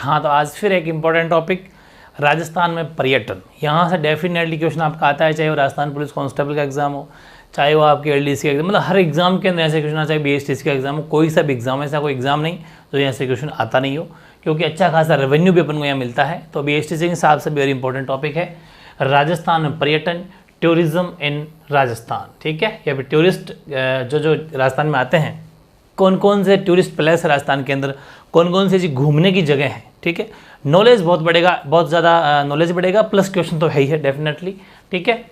हाँ, तो आज फिर एक इम्पॉर्टेंट टॉपिक, राजस्थान में पर्यटन। यहाँ से डेफिनेटली क्वेश्चन आपका आता है, चाहे वो राजस्थान पुलिस कांस्टेबल का एग्जाम हो, चाहे वो आपके एलडीसी का एग्जाम, मतलब हर एग्जाम के अंदर ऐसे क्वेश्चन आता है, चाहे बीएसटीसी का एग्जाम हो, कोई सा भी एग्जाम, ऐसा कोई एग्जाम नहीं तो यहाँ से क्वेश्चन आता नहीं हो, क्योंकि अच्छा खासा रेवेन्यू भी अपन को यहाँ मिलता है। तो बीएसटीसी के हिसाब से वेरी इंपॉर्टेंट टॉपिक है राजस्थान में पर्यटन, टूरिज्म इन राजस्थान। ठीक है, या फिर टूरिस्ट जो राजस्थान में आते हैं, कौन कौन से टूरिस्ट प्लेस है राजस्थान के अंदर, कौन कौन सी घूमने की जगह है। ठीक है, नॉलेज बहुत बढ़ेगा, बहुत ज़्यादा नॉलेज बढ़ेगा, प्लस क्वेश्चन तो है ही है डेफिनेटली। ठीक है,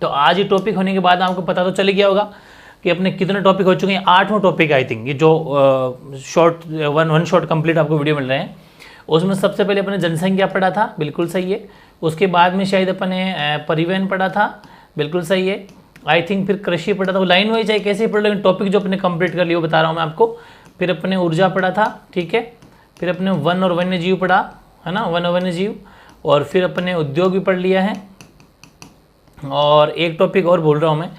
तो आज ये टॉपिक होने के बाद आपको पता तो चल गया होगा कि अपने कितने टॉपिक हो चुके हैं। 8वां टॉपिक आई थिंक, ये जो शॉर्ट वन शॉर्ट कंप्लीट आपको वीडियो मिल रहे हैं, उसमें सबसे पहले अपने जनसंख्या पढ़ा था, बिल्कुल सही है। उसके बाद में शायद अपने परिवहन पढ़ा था, बिल्कुल सही है। आई थिंक फिर कृषि पढ़ा था, वो लाइन वाइज है कैसे ही पढ़, लेकिन टॉपिक जो अपने कंप्लीट कर लिए वो बता रहा हूँ मैं आपको। फिर अपने ऊर्जा पढ़ा था, ठीक है। फिर अपने वन और वन्य जीव पढ़ा है ना, वन और वन्य जीव। और फिर अपने उद्योग भी पढ़ लिया है, और एक टॉपिक और बोल रहा हूँ मैं।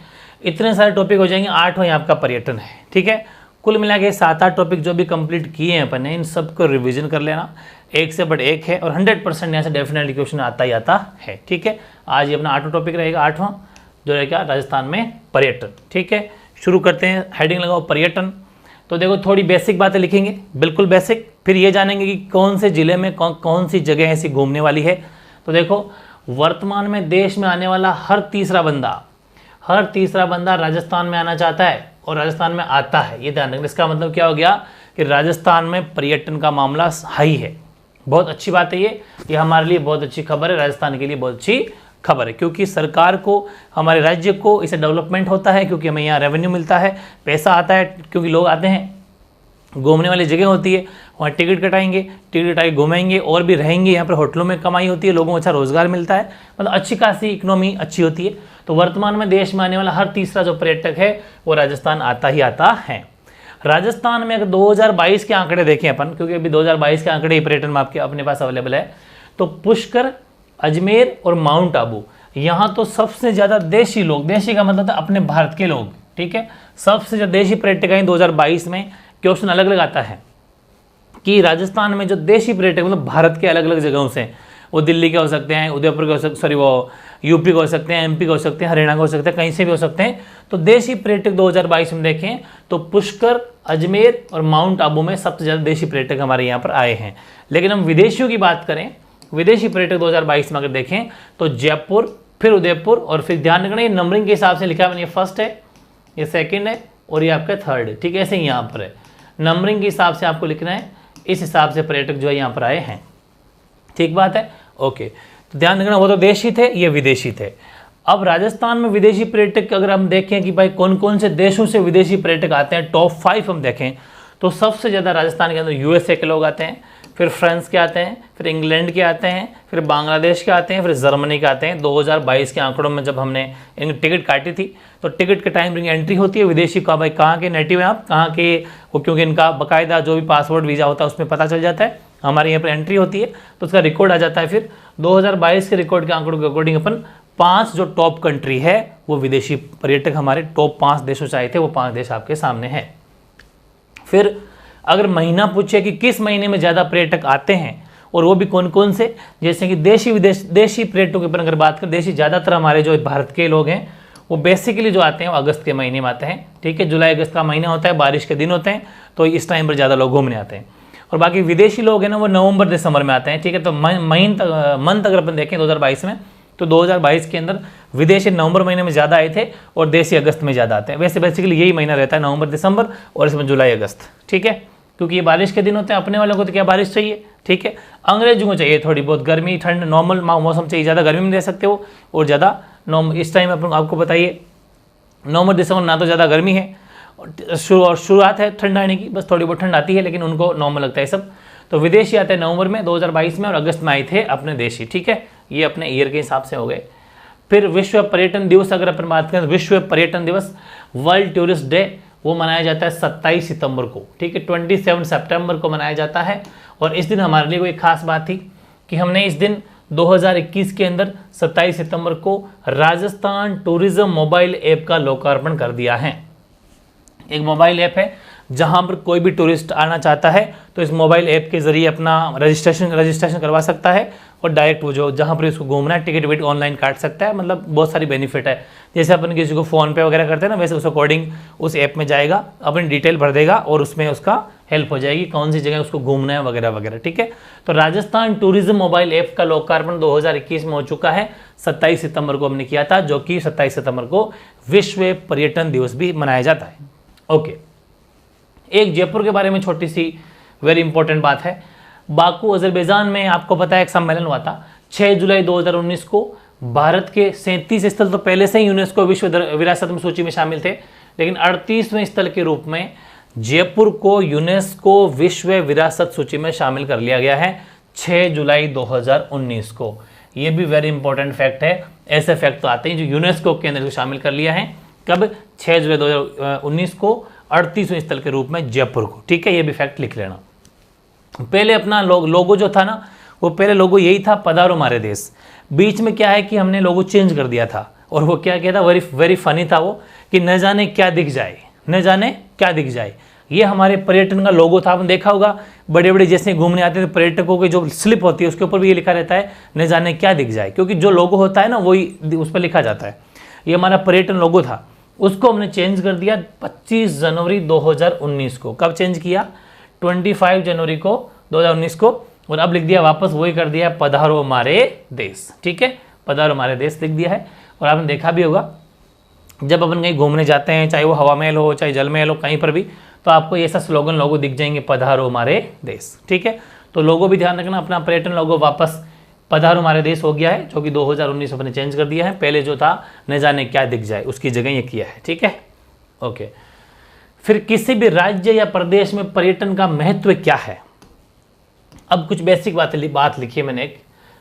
इतने सारे टॉपिक हो जाएंगे, 8वां आपका पर्यटन है। ठीक है, कुल मिला के 7-8 टॉपिक जो भी कंप्लीट किए हैं अपन ने, इन सबको रिवीजन कर लेना, एक से बढ़ एक है, और 100% यहाँ से डेफिनेटली क्वेश्चन आता ही आता है। ठीक है, आज ये अपना 8वां टॉपिक रहेगा, 8वां जो रहेगा राजस्थान में पर्यटन। ठीक है, शुरू करते हैं। हेडिंग लगाओ पर्यटन। तो देखो थोड़ी बेसिक बातें लिखेंगे, बिल्कुल बेसिक, फिर ये जानेंगे कि कौन से ज़िले में कौन सी जगह ऐसी घूमने वाली है। तो देखो, वर्तमान में देश में आने वाला हर तीसरा बंदा राजस्थान में आना चाहता है और राजस्थान में आता है, ये ध्यान रखना। इसका मतलब क्या हो गया कि राजस्थान में पर्यटन का मामला हाई है। बहुत अच्छी बात है ये हमारे लिए बहुत अच्छी खबर है, राजस्थान के लिए बहुत अच्छी खबर है, क्योंकि सरकार को, हमारे राज्य को इससे डेवलपमेंट होता है, क्योंकि हमें यहाँ रेवेन्यू मिलता है, पैसा आता है, क्योंकि लोग आते हैं, घूमने वाली जगह होती है, वहाँ टिकट कटाएंगे, टिकट कटाए घूमेंगे और भी रहेंगे। यहाँ पर होटलों में कमाई होती है, लोगों को अच्छा रोजगार मिलता है, मतलब अच्छी खासी इकोनॉमी अच्छी होती है। तो वर्तमान में देश में आने वाला हर तीसरा जो पर्यटक है वो राजस्थान आता ही आता है। राजस्थान में अगर 2022 के आंकड़े देखें अपन, क्योंकि अभी 2022 के आंकड़े ही पर्यटन में आपके अपने पास अवेलेबल है, तो पुष्कर, अजमेर और माउंट आबू, यहाँ तो सबसे ज़्यादा देशी लोग, देशी का मतलब था अपने भारत के लोग, ठीक है, सबसे ज़्यादा देशी पर्यटक हैं 2022 में। क्वेश्चन अलग अलग आता है कि राजस्थान में जो देशी पर्यटक मतलब भारत के अलग अलग जगहों से, वो दिल्ली के हो सकते हैं, उदयपुर के हो सकते, सॉरी वो यूपी के हो सकते हैं, एमपी के हो सकते हैं, हरियाणा के हो सकते हैं, कहीं से भी हो सकते हैं। तो देशी पर्यटक 2022 में देखें तो पुष्कर, अजमेर और माउंट आबू में सबसे ज़्यादा देशी पर्यटक हमारे यहाँ पर आए हैं। लेकिन हम विदेशियों की बात करें, विदेशी पर्यटक 2022 में अगर देखें तो जयपुर, फिर उदयपुर, और फिर ध्यान रखना ये नंबरिंग के हिसाब से लिखा है, ये फर्स्ट है, ये सेकंड है और ये आपका थर्ड है। ठीक है, ऐसे ही यहाँ पर है, नंबरिंग के हिसाब से आपको लिखना है, इस हिसाब से पर्यटक जो है यहाँ पर आए हैं। ठीक बात है, ओके। तो ध्यान रखना, वो तो देशी थे, ये विदेशी थे। अब राजस्थान में विदेशी पर्यटक अगर हम देखें कि भाई कौन कौन से देशों से विदेशी पर्यटक आते हैं, टॉप 5 हम देखें तो सबसे ज़्यादा राजस्थान के अंदर यूएसए के लोग आते हैं, फिर फ्रांस के आते हैं, फिर इंग्लैंड के आते हैं, फिर बांग्लादेश के आते हैं, फिर जर्मनी के आते हैं। 2022 के आंकड़ों में जब हमने इनकी टिकट काटी थी तो टिकट के टाइम रिंग एंट्री होती है विदेशी का, भाई कहाँ के नेटिव हैं आप, कहाँ के वो, क्योंकि इनका बाकायदा जो भी पासपोर्ट वीज़ा होता है उसमें पता चल जाता है, हमारे यहाँ पर एंट्री होती है तो उसका रिकॉर्ड आ जाता है। फिर 2022 के रिकॉर्ड के आंकड़ों के अकॉर्डिंग अपन 5 जो टॉप कंट्री है वो विदेशी पर्यटक हमारे टॉप 5 देशों से आए थे, वो 5 देश आपके सामने हैं। फिर अगर महीना पूछे कि किस महीने में ज़्यादा पर्यटक आते हैं और वो भी कौन कौन से, जैसे कि देशी पर्यटकों के ऊपर अगर बात करें, देशी ज़्यादातर हमारे जो भारत के लोग हैं वो बेसिकली जो आते हैं वो अगस्त के महीने में आते हैं। ठीक है, जुलाई अगस्त का महीना होता है, बारिश के दिन होते हैं, तो इस टाइम पर ज़्यादा लोग घूमने आते हैं। और बाकी विदेशी लोग हैं ना वो नवंबर दिसंबर में आते हैं। ठीक है, तो मंथ अगर अपन देखें 2022 में, तो 2022 के अंदर विदेशी नवंबर महीने में ज़्यादा आए थे और देशी अगस्त में ज़्यादा आते हैं। वैसे बेसिकली यही महीना रहता है, नवंबर दिसंबर, और इसमें जुलाई अगस्त। ठीक है, क्योंकि ये बारिश के दिन होते हैं, अपने वालों को तो क्या बारिश चाहिए, ठीक है, अंग्रेजों को चाहिए थोड़ी बहुत गर्मी ठंड, नॉर्मल मौसम चाहिए, ज़्यादा गर्मी में रह सकते हो और ज़्यादा इस टाइम अपन आपको बताइए नवंबर दिसंबर ना तो ज़्यादा गर्मी है और शुरुआत है ठंड आने की, बस थोड़ी बहुत ठंड आती है, लेकिन उनको नॉर्मल लगता है सब। तो विदेशी आते हैं नवंबर में 2022 में, और अगस्त में आए थे अपने देशी। ठीक है, ये अपने ईयर के हिसाब से हो गए। फिर विश्व पर्यटन दिवस अगर अपन बात करें, विश्व पर्यटन दिवस, वर्ल्ड टूरिस्ट डे, वो मनाया जाता है 27 सितंबर को। ठीक है, 27 सितंबर को मनाया जाता है। और इस दिन हमारे लिए कोई खास बात थी कि हमने इस दिन 2021 के अंदर 27 सितंबर को राजस्थान टूरिज्म मोबाइल ऐप का लोकार्पण कर दिया है। एक मोबाइल ऐप है जहां पर कोई भी टूरिस्ट आना चाहता है तो इस मोबाइल ऐप के ज़रिए अपना रजिस्ट्रेशन करवा सकता है और डायरेक्ट वो जो जहाँ पर इसको घूमना है टिकट विकट ऑनलाइन काट सकता है। मतलब बहुत सारी बेनिफिट है। जैसे अपन किसी को फ़ोन पे वगैरह करते हैं ना, वैसे उस अकॉर्डिंग उस ऐप में जाएगा, अपनी डिटेल भर देगा और उसमें उसका हेल्प हो जाएगी कौन सी जगह उसको घूमना है वगैरह वगैरह। ठीक है, तो राजस्थान टूरिज्म मोबाइल ऐप का लोकार्पण 2021 में हो चुका है। 27 सितंबर को हमने किया था, जो कि 27 सितंबर को विश्व पर्यटन दिवस भी मनाया जाता है। ओके, एक जयपुर के बारे में छोटी सी वेरी इंपॉर्टेंट बात है। बाकू अजरबैजान में आपको पता है एक सम्मेलन हुआ था 6 जुलाई 2019 को। भारत के 37 स्थल तो पहले से ही यूनेस्को विश्व विरासत में सूची में शामिल थे, लेकिन 38वें स्थल के रूप में जयपुर को यूनेस्को विश्व विरासत सूची में शामिल कर लिया गया है 6 जुलाई 2019 को। ये भी वेरी इंपॉर्टेंट फैक्ट है। ऐसे फैक्ट तो आते हैं जो यूनेस्को के अंदर शामिल कर लिया है। कब? 6 जुलाई 2019 को 38वें स्थल के रूप में जयपुर को। ठीक है, ये भी फैक्ट लिख लेना। पहले अपना लोगो जो था ना, वो पहले लोगो यही था, पधारो हमारे देश। बीच में क्या है कि हमने लोगो चेंज कर दिया था, और वो क्या था, वेरी फनी था वो, कि न जाने क्या दिख जाए, न जाने क्या दिख जाए। ये हमारे पर्यटन का लोगो था। आपने देखा होगा बड़े बड़े जैसे घूमने आते थे पर्यटकों की जो स्लिप होती है उसके ऊपर भी ये लिखा रहता है न जाने क्या दिख जाए, क्योंकि जो लोगो होता है ना वही उस पर लिखा जाता है। ये हमारा पर्यटन लोगो था, उसको हमने चेंज कर दिया 25 जनवरी 2019 को। कब चेंज किया? 25 जनवरी को 2019 को। और अब लिख दिया वापस वही कर दिया, पधारो हमारे देश। ठीक है, पधारो हमारे देश लिख दिया है। और आपने देखा भी होगा जब अपन कहीं घूमने जाते हैं, चाहे वो हवा महल हो चाहे जल महल हो, कहीं पर भी, तो आपको ऐसा स्लोगन लोगो दिख जाएंगे, पधारो हमारे देश। ठीक है, तो लोगो भी ध्यान रखना, अपना पर्यटन लोगो वापस पधारो हमारे देश हो गया है, जो कि 2019 अपने चेंज कर दिया है। पहले जो था न जाने क्या दिख जाए, उसकी जगह ये किया है। ठीक है, ओके। फिर किसी भी राज्य या प्रदेश में पर्यटन का महत्व क्या है? अब कुछ बेसिक बात लिखी है मैंने एक,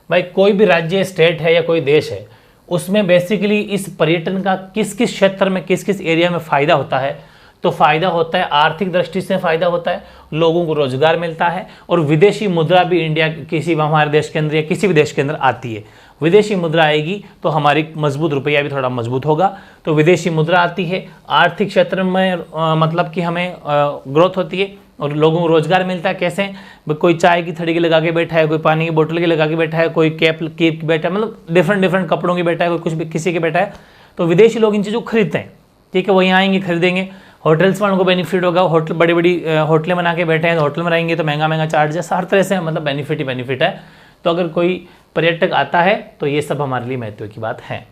भाई कोई भी राज्य, स्टेट है या कोई देश है, उसमें बेसिकली इस पर्यटन का किस किस क्षेत्र में, किस किस एरिया में फ़ायदा होता है। तो फ़ायदा होता है, आर्थिक दृष्टि से फ़ायदा होता है, लोगों को रोजगार मिलता है, और विदेशी मुद्रा भी इंडिया किसी हमारे देश के अंदर या किसी भी देश के अंदर आती है। विदेशी मुद्रा आएगी तो हमारी मजबूत रुपया भी थोड़ा मजबूत होगा, तो विदेशी मुद्रा आती है, आर्थिक क्षेत्र में मतलब कि हमें ग्रोथ होती है और लोगों को रोजगार मिलता है। कैसे? कोई चाय की थड़ी की लगा के बैठा है, कोई पानी की बोतल की लगा के बैठा है, कोई कैप की बैठा है, मतलब डिफरेंट कपड़ों की बैठा है, कोई कुछ भी किसी के बैठा है। तो विदेशी लोग इन चीज़ों को खरीदते हैं। ठीक है, वहीं आएंगे खरीदेंगे। होटल्स वालों को बेनिफिट होगा, होटल बड़ी बड़ी होटलें बना के बैठे हैं, तो होटल में रहेंगे तो महंगा चार्ज है। हर तरह से मतलब बेनिफिट ही बेनिफिट है। तो अगर कोई पर्यटक आता है तो ये सब हमारे लिए महत्व की बात है।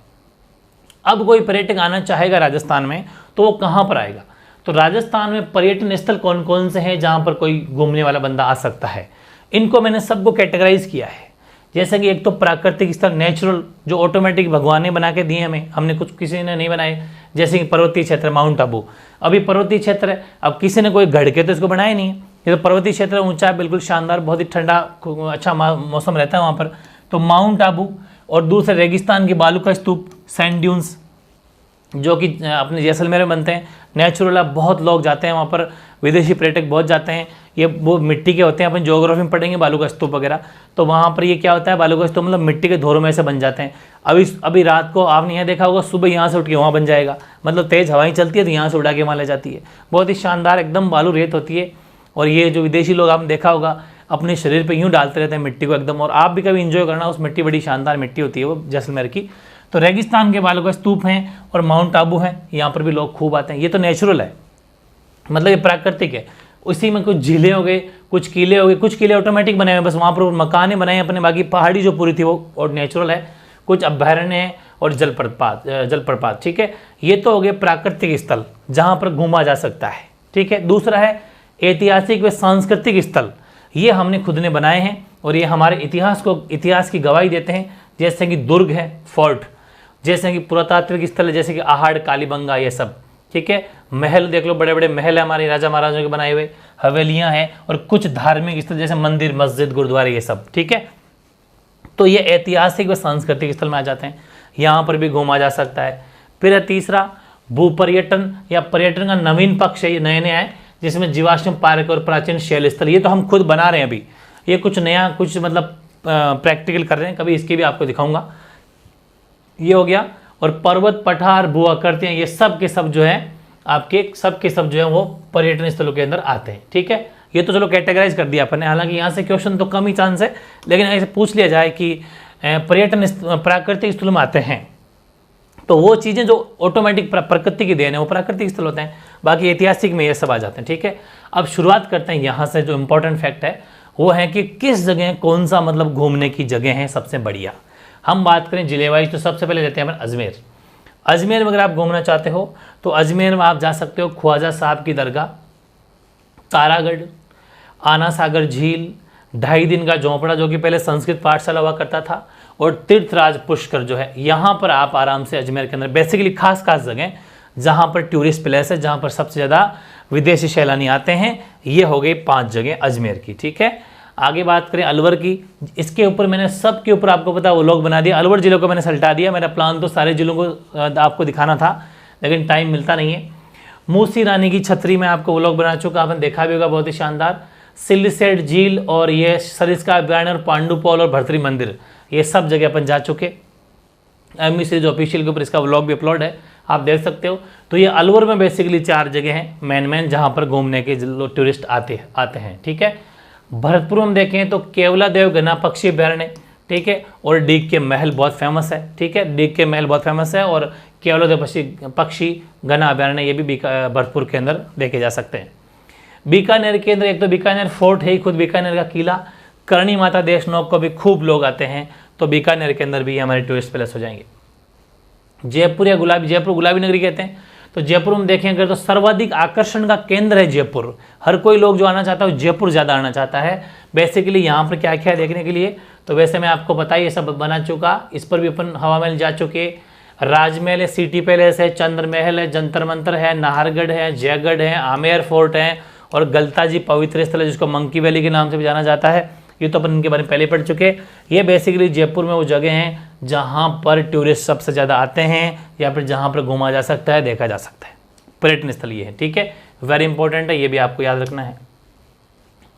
अब कोई पर्यटक आना चाहेगा राजस्थान में तो वो कहाँ पर आएगा? तो राजस्थान में पर्यटन स्थल कौन कौन से हैं जहाँ पर कोई घूमने वाला बंदा आ सकता है? इनको मैंने सबको कैटेगराइज किया है। जैसे कि एक तो प्राकृतिक स्थल, नेचुरल, जो ऑटोमेटिक भगवान ने बना के दिए हमें, हमने कुछ किसी ने नहीं बनाए। जैसे कि पर्वतीय क्षेत्र, माउंट आबू अभी पर्वतीय क्षेत्र है, अब किसी ने कोई गढ़ के तो इसको बनाया नहीं है। ये तो पर्वतीय क्षेत्र ऊंचा, बिल्कुल शानदार, बहुत ही ठंडा अच्छा मौसम रहता है वहाँ पर, तो माउंट आबू। और दूसरे रेगिस्तान के बालू का स्तूप, सैंड ड्यून्स, जो कि अपने जैसलमेर में बनते हैं, नेचुरल है, बहुत लोग जाते हैं वहाँ पर, विदेशी पर्यटक बहुत जाते हैं। ये वो मिट्टी के होते हैं, अपन ज्योग्राफी में पढ़ेंगे बालू का स्तूप वगैरह, तो वहाँ पर ये क्या होता है, बालू का स्तूप मतलब मिट्टी के धोरों में से बन जाते हैं। अभी रात को आपने यहाँ देखा होगा, सुबह यहाँ से उठ के वहाँ बन जाएगा, मतलब तेज़ हवाएं चलती है तो यहाँ से उड़ा के वहाँ ले जाती है। बहुत ही शानदार एकदम बालू रेत होती है। और ये जो विदेशी लोग आपने देखा होगा अपने शरीर पर यूँ डालते रहते हैं मिट्टी को एकदम, और आप भी कभी इंजॉय करना, उस मिट्टी बड़ी शानदार मिट्टी होती है वो जैसलमेर की। तो रेगिस्तान के बालू का स्तूप हैं और माउंट आबू हैं, यहाँ पर भी लोग खूब आते हैं। ये तो नेचुरल है, मतलब ये प्राकृतिक है। उसी में कुछ झीलें हो गए, कुछ किले हो गए, कुछ किले ऑटोमेटिक बनाए हुए, बस वहाँ पर मकाने बनाए अपने, बाकी पहाड़ी जो पूरी थी वो और नेचुरल है। कुछ अभयारण्य है और जलप्रपात। ठीक है, ये तो हो गए प्राकृतिक स्थल जहाँ पर घूमा जा सकता है। ठीक है, दूसरा है ऐतिहासिक व सांस्कृतिक स्थल। ये हमने खुद ने बनाए हैं और ये हमारे इतिहास की गवाही देते हैं। जैसे कि दुर्ग है, फोर्ट, जैसे कि पुरातात्विक स्थल है, जैसे कि आहड़, कालीबंगा, ये सब। ठीक है, महल देख लो, बड़े बड़े महल है हमारे राजा महाराजों के बनाए हुए, हवेलियां हैं, और कुछ धार्मिक स्थल जैसे मंदिर, मस्जिद, गुरुद्वारे, ये सब। ठीक है, तो ये ऐतिहासिक व सांस्कृतिक स्थल में आ जाते हैं, यहाँ पर भी घूमा जा सकता है। फिर तीसरा भूपर्यटन या पर्यटन का नवीन पक्ष है, ये नए नए है, जिसमें जीवाश्म पार्क और प्राचीन शैल स्थल, ये तो हम खुद बना रहे हैं अभी, ये कुछ नया, कुछ मतलब प्रैक्टिकल कर रहे हैं, कभी इसकी भी आपको दिखाऊंगा। ये हो गया। और पर्वत, पठार, भू आकृतियाँ, ये सब के सब जो है आपके सब के सब जो है वो पर्यटन स्थलों के अंदर आते हैं। ठीक है, ये तो चलो कैटेगराइज कर दिया अपन ने, हालांकि यहाँ से क्वेश्चन तो कम ही चांस है, लेकिन ऐसे पूछ लिया जाए कि पर्यटन प्राकृतिक स्थलों में आते हैं, तो वो चीज़ें जो ऑटोमेटिक प्रकृति की देन है वो प्राकृतिक स्थल होते हैं, बाकी ऐतिहासिक में ये सब आ जाते हैं। ठीक है, अब शुरुआत करते हैं यहाँ से। जो इंपॉर्टेंट फैक्ट है वो है कि किस जगह कौन सा मतलब घूमने की जगह है सबसे बढ़िया। हम बात करें जिले वाइज तो सबसे पहले लेते हैं अपन अजमेर। अजमेर में अगर आप घूमना चाहते हो तो अजमेर में आप जा सकते हो ख्वाजा साहब की दरगाह, तारागढ़, आना सागर झील, 2.5 दिन का झोंपड़ा जो कि पहले संस्कृत पाठशाला हुआ करता था, और तीर्थराज पुष्कर जो है। यहाँ पर आप आराम से अजमेर के अंदर बेसिकली खास जगह जहाँ पर टूरिस्ट प्लेस है, जहाँ पर सबसे ज़्यादा विदेशी सैलानी आते हैं, ये हो गई 5 जगह अजमेर की। ठीक है, आगे बात करें अलवर की। इसके ऊपर मैंने सब के ऊपर आपको पता वो लोग बना दिया, अलवर जिलों को मैंने सल्टा दिया। मेरा प्लान तो सारे जिलों को आपको दिखाना था, लेकिन टाइम मिलता नहीं है। मूसी रानी की छतरी में आपको वो लोग बना चुका, आपने देखा भी होगा, बहुत ही शानदार। सिल्लीसेट झील और ये सरिस्का अभ्यारण्य और पांडुपौल और भर्तरी मंदिर, ये सब जगह अपन जा चुके। एमई सीरीज ऑफिशियल के ऊपर इसका व्लॉग भी अपलोड है, आप देख सकते हो। तो ये अलवर में बेसिकली 4 जगह हैं मेन जहाँ पर घूमने के टूरिस्ट आते हैं। ठीक है, भरतपुर में देखें तो केवला देव गना पक्षी अभ्यारण्य, ठीक है, और डीग के महल बहुत फेमस है। ठीक है, डीग के महल बहुत फेमस है, और केवला देव पक्षी गना अभ्यारण्य ये भी भरतपुर के अंदर देखे जा सकते हैं। बीकानेर के अंदर एक तो बीकानेर फोर्ट है ही, खुद बीकानेर का किला, करणी माता देशनोक को भी खूब लोग आते हैं, तो बीकानेर के अंदर भी हमारे टूरिस्ट प्लेस हो जाएंगे। जयपुर या जयपुर गुलाबी नगरी कहते हैं, तो जयपुर में देखें अगर तो सर्वाधिक आकर्षण का केंद्र है जयपुर। हर कोई लोग जो आना चाहता है जयपुर ज़्यादा आना चाहता है। बेसिकली यहाँ पर क्या क्या है देखने के लिए, तो वैसे मैं आपको बताइए ये सब बना चुका, इस पर भी अपन हवा महल जा चुके, राजमहल है, सिटी पैलेस है, चंद्र महल है, जंतर मंतर है, नाहरगढ़ है, जयगढ़ है, आमेर फोर्ट है, और गलताजी पवित्र स्थल है जिसको मंकी वैली के नाम से भी जाना जाता है। ये तो अपन इनके बारे में पहले पढ़ चुके। ये बेसिकली जयपुर में वो जगह हैं जहाँ पर टूरिस्ट सबसे ज़्यादा आते हैं, या फिर जहाँ पर घूमा जा सकता है, देखा जा सकता है, पर्यटन स्थल ये है। ठीक है, वेरी इंपॉर्टेंट है, ये भी आपको याद रखना है।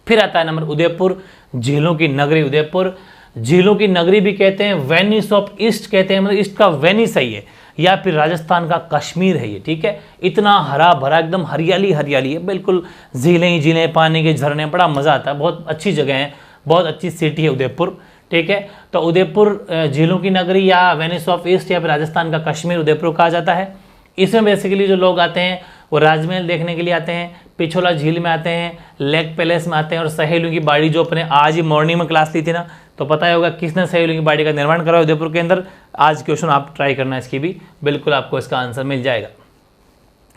फिर आता है नंबर उदयपुर, झीलों की नगरी उदयपुर। झीलों की नगरी भी कहते हैं, वेनिस ऑफ ईस्ट कहते हैं, मतलब ईस्ट का वेनिस है ये, या फिर राजस्थान का कश्मीर है ये। ठीक है, इतना हरा भरा एकदम हरियाली हरियाली है, बिल्कुल झीलें ही झीलें, पानी के झरने, बड़ा मज़ा आता है, बहुत अच्छी जगह है, बहुत अच्छी सिटी है उदयपुर। ठीक है, तो उदयपुर झीलों की नगरी या वेनिस ऑफ ईस्ट या फिर राजस्थान का कश्मीर उदयपुर कहा जाता है। इसमें बेसिकली जो लोग आते हैं वो राजमहल देखने के लिए आते हैं, पिछोला झील में आते हैं, लेक पैलेस में आते हैं, और सहेलियों की बाड़ी जो अपने आज ही मॉर्निंग में क्लास ली थी ना, तो पता ही होगा किसने सहेलियों की बाड़ी का निर्माण करा उदयपुर के अंदर। आज क्वेश्चन आप ट्राई करना इसकी भी, बिल्कुल आपको इसका आंसर मिल जाएगा।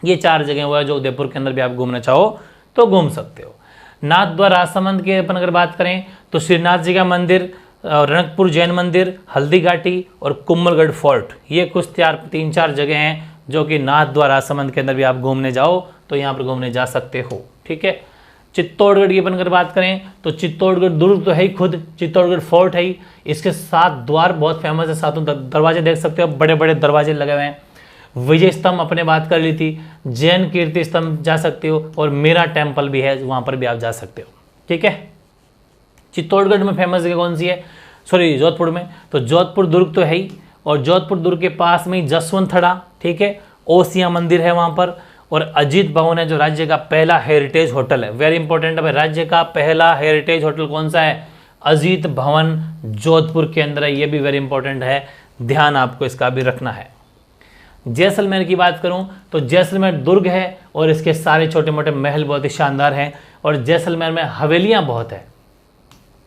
ये 4 जगह वो है जो उदयपुर के अंदर भी आप घूमना चाहो तो घूम सकते हो। नाथद्वार राजसमंद के अपन अगर बात करें तो श्रीनाथ जी का मंदिर, रणकपुर जैन मंदिर, हल्दी घाटी और कुम्भलगढ़ फोर्ट, ये कुछ 3-4 जगह हैं जो कि नाथद्वार राजसमंद के अंदर भी आप घूमने जाओ तो यहाँ पर घूमने जा सकते हो। ठीक है, चित्तौड़गढ़ की अपन अगर बात करें तो चित्तौड़गढ़ दुर्ग तो है ही, खुद चित्तौड़गढ़ फोर्ट है ही, इसके 7 द्वार बहुत फेमस है, 7 दरवाजे देख सकते हो, बड़े बड़े दरवाजे लगे हुए हैं। विजय स्तंभ अपने बात कर ली थी, जैन कीर्ति स्तंभ जा सकते हो, और मीरा टेम्पल भी है, वहाँ पर भी आप जा सकते हो। ठीक है, चित्तौड़गढ़ में फेमस जगह कौन सी है, सॉरी जोधपुर में, तो जोधपुर दुर्ग तो है ही, और जोधपुर दुर्ग के पास में ही जसवंतथड़ा, ठीक है, ओसिया मंदिर है वहाँ पर, और अजीत भवन है जो राज्य का पहला हेरिटेज होटल है। वेरी इंपॉर्टेंट है, राज्य का पहला हेरिटेज होटल कौन सा है, अजीत भवन जोधपुर के अंदर है, ये भी वेरी इंपॉर्टेंट है, ध्यान आपको इसका भी रखना है। जैसलमेर की बात करूं तो जैसलमेर दुर्ग है, और इसके सारे छोटे मोटे महल बहुत ही शानदार हैं, और जैसलमेर में हवेलियां बहुत है।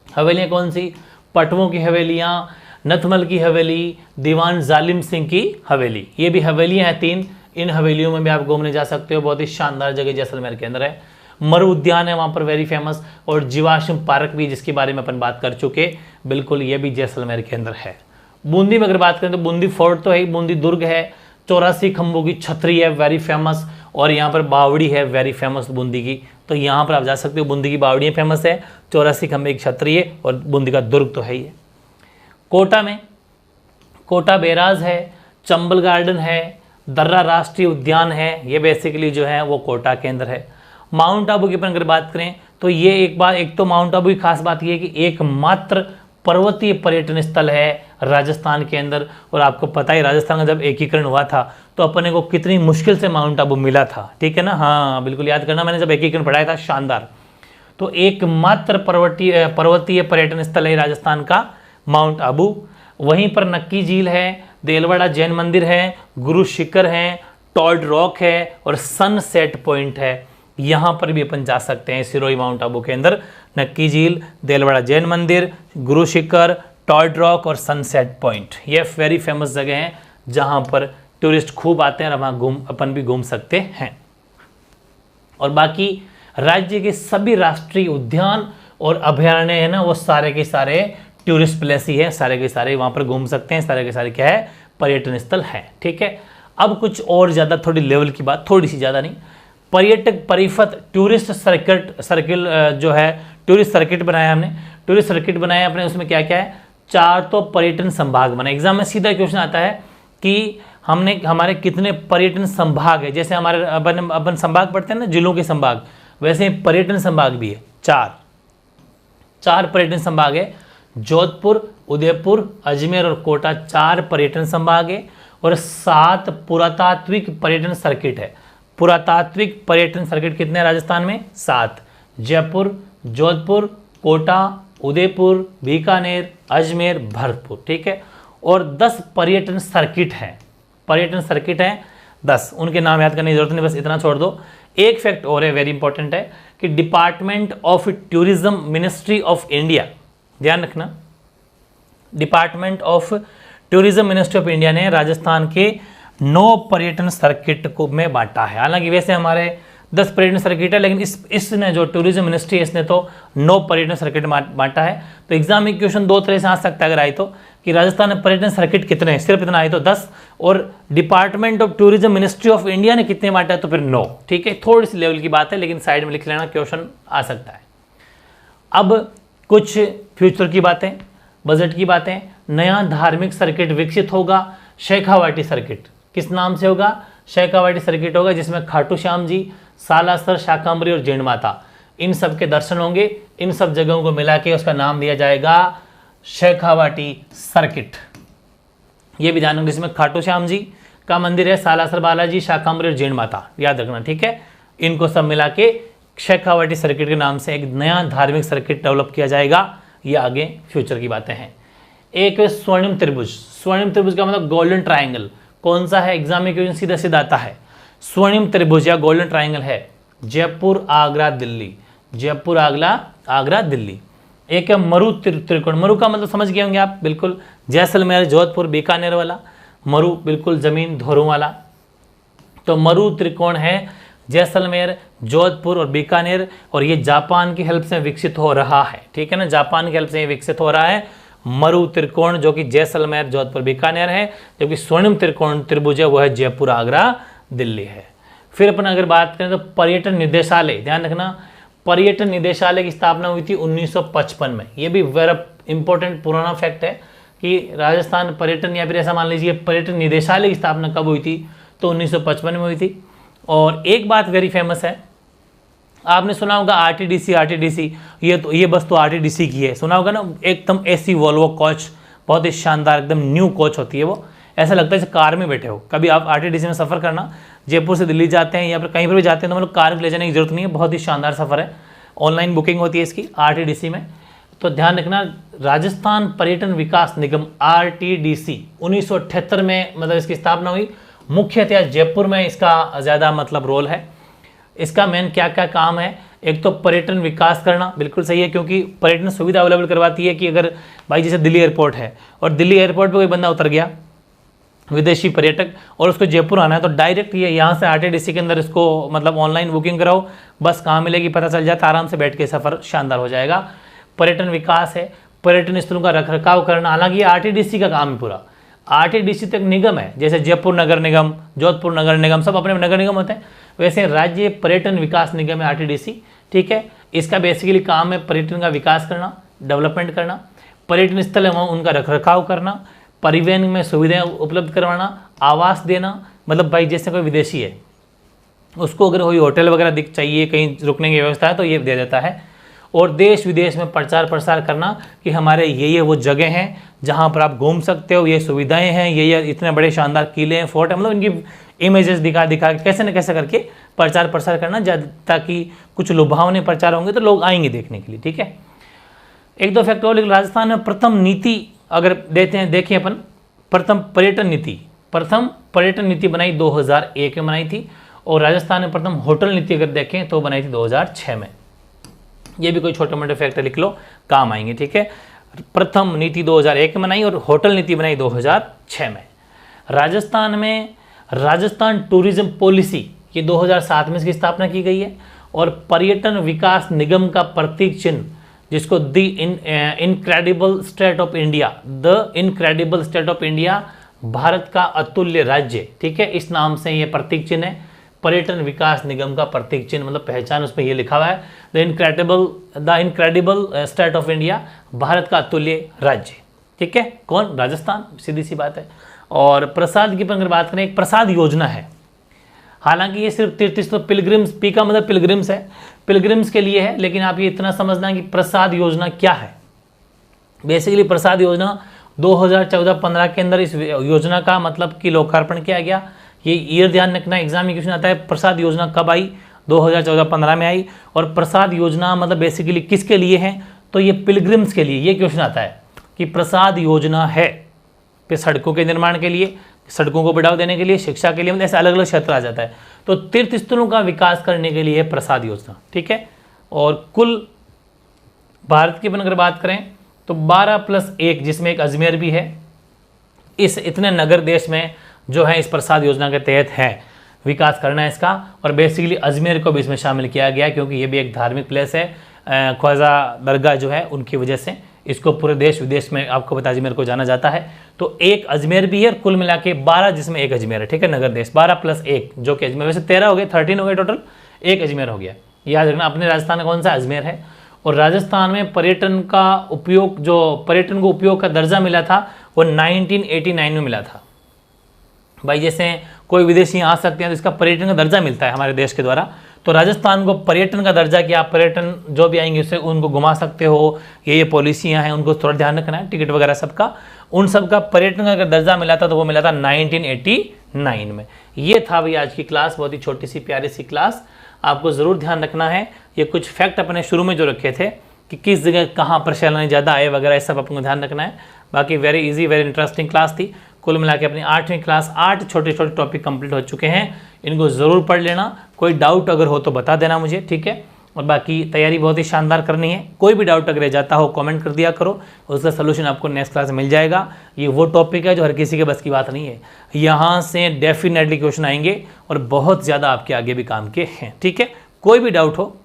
हवेलियां कौन सी, पटवों की हवेलियां, नथमल की हवेली, दीवान जालिम सिंह की हवेली, ये भी हवेलियां हैं 3। इन हवेलियों में भी आप घूमने जा सकते हो, बहुत ही शानदार जगह जैसलमेर के अंदर है। मरु उद्यान है वहाँ पर वेरी फेमस, और जीवाश्म पार्क भी जिसके बारे में अपन बात कर चुके, बिल्कुल ये भी जैसलमेर के अंदर है। बूंदी में अगर बात करें तो बूंदी फोर्ट तो है, बूंदी दुर्ग है, 84 खंभों की छतरी है वेरी फेमस, और यहाँ पर बावड़ी है वेरी फेमस बूंदी की, तो यहाँ पर आप जा सकते हो। बूंदी की बावड़ी फेमस है, 84 खंभे की छतरी है, और बूंदी का दुर्ग तो है ही है। कोटा में कोटा बैराज है, चंबल गार्डन है, दर्रा राष्ट्रीय उद्यान है, ये बेसिकली जो है वो कोटा के अंदर है। माउंट आबू की अपन अगर बात करें तो ये एक तो माउंट आबू की खास बात ये है कि एकमात्र पर्वतीय पर्यटन स्थल है राजस्थान के अंदर। और आपको पता ही राजस्थान का जब एकीकरण हुआ था तो अपने को कितनी मुश्किल से माउंट आबू मिला था, ठीक है ना। हाँ बिल्कुल याद करना, मैंने जब एकीकरण पढ़ाया था, शानदार। तो एकमात्र पर्वतीय पर्यटन स्थल है राजस्थान का माउंट आबू। वहीं पर नक्की झील है, देलवाड़ा जैन मंदिर है, गुरु शिखर है, टॉर्ड रॉक है और सनसेट पॉइंट है। यहाँ पर भी अपन जा सकते हैं सिरोही माउंट आबू के अंदर। नक्की झील, देलवाड़ा जैन मंदिर, गुरु शिखर, टॉर्ड रॉक और सनसेट पॉइंट, ये वेरी फेमस जगह हैं जहाँ पर टूरिस्ट खूब आते हैं और वहाँ अपन भी घूम सकते हैं। और बाकी राज्य के सभी राष्ट्रीय उद्यान और अभयारण्य है ना, वो सारे के सारे टूरिस्ट प्लेस ही है, सारे के सारे वहाँ पर घूम सकते हैं, सारे के सारे क्या है, पर्यटन स्थल है, ठीक है। अब कुछ और ज़्यादा थोड़ी लेवल की बात, थोड़ी सी ज़्यादा नहीं, पर्यटक परिपथ टूरिस्ट सर्किल जो है, टूरिस्ट सर्किट बनाया हमने, टूरिस्ट सर्किट बनाया अपने, उसमें क्या क्या है, 4 तो पर्यटन संभाग बनाए। एग्जाम में सीधा क्वेश्चन आता है कि हमारे कितने पर्यटन संभाग है। जैसे हमारे अपन संभाग पढ़ते हैं ना, जिलों के संभाग, वैसे पर्यटन संभाग भी है, 4 पर्यटन संभाग है। जोधपुर, उदयपुर, अजमेर और कोटा 4 पर्यटन संभाग है और 7 पुरातात्विक पर्यटन सर्किट है। पुरातात्विक पर्यटन सर्किट कितने हैं राजस्थान में, 7, जयपुर, जोधपुर, कोटा, उदयपुर, बीकानेर, अजमेर, भरतपुर, ठीक है। और 10 पर्यटन सर्किट हैं, पर्यटन सर्किट हैं 10, उनके नाम याद करने की जरूरत नहीं, बस इतना छोड़ दो। एक फैक्ट और है, वेरी इंपॉर्टेंट है, कि department of tourism, ministry of India, ध्यान रखना, department of tourism, ministry of India ने राजस्थान के 9 पर्यटन सर्किट को में बांटा है। हालांकि वैसे हमारे 10 पर्यटन सर्किट है, लेकिन इसने जो टूरिज्म मिनिस्ट्री है इसने तो 9 पर्यटन सर्किट बांटा है। तो एग्जाम में क्वेश्चन 2 तरह से आ सकता है अगर आए तो, कि राजस्थान में पर्यटन सर्किट कितने हैं, सिर्फ इतना आए तो 10, और department of tourism, ministry of India ने कितने बांटा है तो फिर 9, ठीक है। थोड़ी सी लेवल की बात है, लेकिन साइड में लिख लेना, क्वेश्चन आ सकता है। अब कुछ फ्यूचर की बातें, बजट की बातें। नया धार्मिक सर्किट विकसित होगा, शेखावाटी सर्किट, किस नाम से होगा, शेखावाटी सर्किट होगा, जिसमें खाटू श्याम जी, सालासर, शाकंभरी और जैन माता, इन सब के दर्शन होंगे। इन सब जगहों को मिला के उसका नाम दिया जाएगा शेखावाटी सर्किट। ये भी ध्यान रखना, जिसमें खाटू श्याम जी का मंदिर है, सालासर बालाजी, शाकंभरी और जैन माता, याद रखना, ठीक है। इनको सब मिला के शेखावाटी सर्किट के नाम से एक नया धार्मिक सर्किट डेवलप किया जाएगा। ये आगे फ्यूचर की बातें हैं। एक स्वर्णिम त्रिभुज, स्वर्णिम त्रिभुज का मतलब गोल्डन ट्राइंगल, कौन सा है, एग्जाम में क्वेश्चन सीधा सीधा आता है। स्वर्णिम त्रिभुज या गोल्डन ट्राइंगल है जयपुर, आगरा, दिल्ली, जयपुर, आगरा, दिल्ली। एक है मरु त्रिकोण, मरु का मतलब समझ गए होंगे आप, बिल्कुल जैसलमेर, जोधपुर, बीकानेर वाला मरु, बिल्कुल जमीन धोरों वाला। तो मरु त्रिकोण है जैसलमेर, जोधपुर और बीकानेर, और ये जापान की हेल्प से विकसित हो रहा है, ठीक है ना, जापान की हेल्प से विकसित हो रहा है मरु त्रिकोण, जो कि जैसलमेर, जोधपुर, बीकानेर है। जबकि स्वर्णिम त्रिकोण त्रिभुज है वो है जयपुर, आगरा, दिल्ली है। फिर अपन अगर बात करें तो पर्यटन निदेशालय, ध्यान रखना, पर्यटन निदेशालय की स्थापना हुई थी 1955 में। ये भी वेरी इंपॉर्टेंट पुराना फैक्ट है कि राजस्थान पर्यटन, या फिर ऐसा मान लीजिए पर्यटन निदेशालय की स्थापना कब हुई थी, तो 1955 में हुई थी। और एक बात वेरी फेमस है, आपने सुना होगा आरटीडीसी, ये बस तो आरटीडीसी की है, सुना होगा ना, एकदम एसी वोल्वो कोच, बहुत ही शानदार, एकदम न्यू कोच होती है वो, ऐसा लगता है जैसे कार में बैठे हो। कभी आप आरटीडीसी में सफ़र करना, जयपुर से दिल्ली जाते हैं या फिर कहीं पर भी जाते हैं तो मतलब कार ले जाने की जरूरत नहीं है, बहुत ही शानदार सफ़र है। ऑनलाइन बुकिंग होती है इसकी आरटीडीसी में। तो ध्यान रखना, राजस्थान पर्यटन विकास निगम आरटीडीसी 1978 में मतलब इसकी स्थापना हुई। मुख्यतः जयपुर में इसका ज़्यादा मतलब रोल है। इसका मेन क्या क्या काम है, एक तो पर्यटन विकास करना, बिल्कुल सही है, क्योंकि पर्यटन सुविधा अवेलेबल करवाती है कि अगर भाई जैसे दिल्ली एयरपोर्ट है और दिल्ली एयरपोर्ट पे कोई बंदा उतर गया विदेशी पर्यटक और उसको जयपुर आना है तो डायरेक्ट ये यहाँ से आरटीडीसी के अंदर इसको मतलब ऑनलाइन बुकिंग कराओ, बस कहाँ मिलेगी पता चल जाता, आराम से बैठ के सफ़र शानदार हो जाएगा। पर्यटन विकास है, पर्यटन स्थलों का रखरखाव करना, हालांकि ये आरटीडीसी का काम है पूरा। आरटीडीसी तक निगम है, जैसे जयपुर नगर निगम, जोधपुर नगर निगम, सब अपने नगर निगम होते हैं, वैसे राज्य पर्यटन विकास निगम है आरटीडीसी, ठीक है। इसका बेसिकली काम है पर्यटन का विकास करना, डेवलपमेंट करना, पर्यटन स्थल है वहाँ उनका रखरखाव करना, परिवहन में सुविधाएं उपलब्ध करवाना, आवास देना, मतलब भाई जैसे कोई विदेशी है उसको अगर कोई होटल वगैरह दिख चाहिए, कहीं रुकने की व्यवस्था है तो ये दे देता है। और देश विदेश में प्रचार प्रसार करना कि हमारे ये वो जगह हैं जहाँ पर आप घूम सकते हो, ये सुविधाएं हैं, ये इतने बड़े शानदार किले हैं, फोर्ट है, मतलब इनकी इमेजेस दिखा दिखा के कैसे न कैसे करके प्रचार प्रसार करना, ताकि कुछ लुभावने प्रचार होंगे तो लोग आएंगे देखने के लिए। ठीक है, एक दो फैक्ट और। लेकिन राजस्थान में प्रथम नीति अगर देते हैं, देखिए अपन, प्रथम पर्यटन नीति बनाई 2001 में बनाई थी, और राजस्थान में प्रथम होटल नीति अगर देखें तो बनाई थी 2006 में। ये भी कोई छोटे मोटे फैक्टर लिख लो, काम आएंगे। ठीक है, प्रथम नीति 2001 में बनाई और होटल नीति बनाई 2006 में। राजस्थान में राजस्थान टूरिज्म पॉलिसी ये 2007 में इसकी स्थापना की गई है, और पर्यटन विकास निगम का प्रतीक चिन्ह जिसको the incredible state of India, Bharat का अतुल्य राज्य, ठीक है, इस नाम से ये प्रतीक चिन्ह है। पर्यटन विकास निगम का प्रतीक चिन्ह मतलब पहचान, उसमें ये लिखा हुआ है the incredible state of India, Bharat का अतुल्य राज्य। ठीक है, कौन? राजस्थान, सीधी सी बात है। और प्रसाद की अगर बात करें, एक प्रसाद योजना है, हालांकि ये सिर्फ तीर्थ पिलग्रिम्स, पी का मतलब पिलग्रिम्स है, पिलग्रिम्स के लिए है, लेकिन आप ये इतना समझना कि प्रसाद योजना क्या है। बेसिकली प्रसाद योजना 2014-15 के अंदर इस योजना का मतलब कि लोकार्पण किया गया। ये ईयर ध्यान रखना, एग्जाम में क्वेश्चन आता है प्रसाद योजना कब आई, 2014-15 में आई। और प्रसाद योजना मतलब बेसिकली किसके लिए है, तो ये पिलग्रिम्स के लिए ये क्वेश्चन आता है कि प्रसाद योजना है पे सड़कों के निर्माण के लिए, सड़कों को बढ़ावा देने के लिए, शिक्षा के लिए, मतलब ऐसे अलग अलग क्षेत्र आ जाता है। तो तीर्थ स्थलों का विकास करने के लिए प्रसाद योजना। ठीक है, और कुल भारत की अगर बात करें तो 12+1 जिसमें एक अजमेर भी है, इस इतने नगर देश में जो है इस प्रसाद योजना के तहत है विकास करना है इसका। और बेसिकली अजमेर को भी इसमें शामिल किया गया क्योंकि ये भी एक धार्मिक प्लेस है, ख्वाजा दरगाह जो है उनकी वजह से इसको पूरे देश विदेश में आपको पता अजमेर को जाना जाता है। तो एक अजमेर भी है, कुल मिला के 12 जिसमें एक अजमेर है। ठीक है, नगर देश 12+1 जो कि अजमेर, वैसे 13 हो गए, 13 हो गए टोटल, एक अजमेर हो गया। याद रखना अपने राजस्थान में कौन सा अजमेर है। और राजस्थान में पर्यटन का उपयोग, जो पर्यटन को उपयोग का दर्जा मिला था वो 1989 में मिला था। भाई जैसे कोई विदेशी आ सकते हैं तो इसका पर्यटन का दर्जा मिलता है हमारे देश के द्वारा, तो राजस्थान को पर्यटन का दर्जा कि आप पर्यटन जो भी आएंगे उससे उनको घुमा सकते हो, ये पॉलिसियाँ हैं, उनको थोड़ा ध्यान रखना है, टिकट वगैरह सबका, उन सब का पर्यटन का अगर दर्जा मिला था तो वो मिला था 1989 में। ये था भाई आज की क्लास, बहुत ही छोटी सी प्यारी सी क्लास। आपको ज़रूर ध्यान रखना है, ये कुछ फैक्ट अपने शुरू में जो रखे थे कि किस जगह कहाँ पर सैलानी ज़्यादा आए वगैरह, ये सब आपको ध्यान रखना है। बाकी very easy very interesting class थी। कुल मिला के अपनी 8वीं क्लास 8 छोटे छोटे टॉपिक कंप्लीट हो चुके हैं, इनको ज़रूर पढ़ लेना। कोई डाउट अगर हो तो बता देना मुझे, ठीक है। और बाकी तैयारी बहुत ही शानदार करनी है। कोई भी डाउट अगर जाता हो कमेंट कर दिया करो, उसका सलूशन आपको नेक्स्ट क्लास में मिल जाएगा। ये वो टॉपिक है जो हर किसी के बस की बात नहीं है, यहाँ से डेफिनेटली क्वेश्चन आएंगे और बहुत ज़्यादा आपके आगे भी काम के हैं, ठीक है। कोई भी डाउट हो,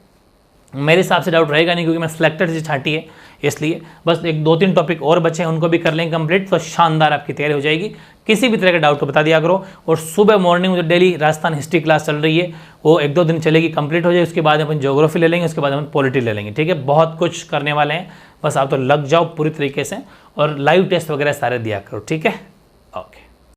मेरे हिसाब से डाउट रहेगा नहीं क्योंकि मैं सिलेक्टेड से छांटी है, इसलिए बस एक 2-3 टॉपिक और बचे हैं, उनको भी कर लेंगे कंप्लीट, तो शानदार आपकी तैयारी हो जाएगी। किसी भी तरह का डाउट को बता दिया करो। और सुबह मॉर्निंग में जो डेली राजस्थान हिस्ट्री क्लास चल रही है वो 1-2 दिन चलेगी, कंप्लीट हो जाए, उसके बाद अपन ज्योग्राफी ले लेंगे, उसके बाद अपन पॉलिटी ले लेंगे, ठीक है। बहुत कुछ करने वाले हैं, बस आप तो लग जाओ पूरी तरीके से और लाइव टेस्ट वगैरह सारे दिया करो, ठीक है। ओके।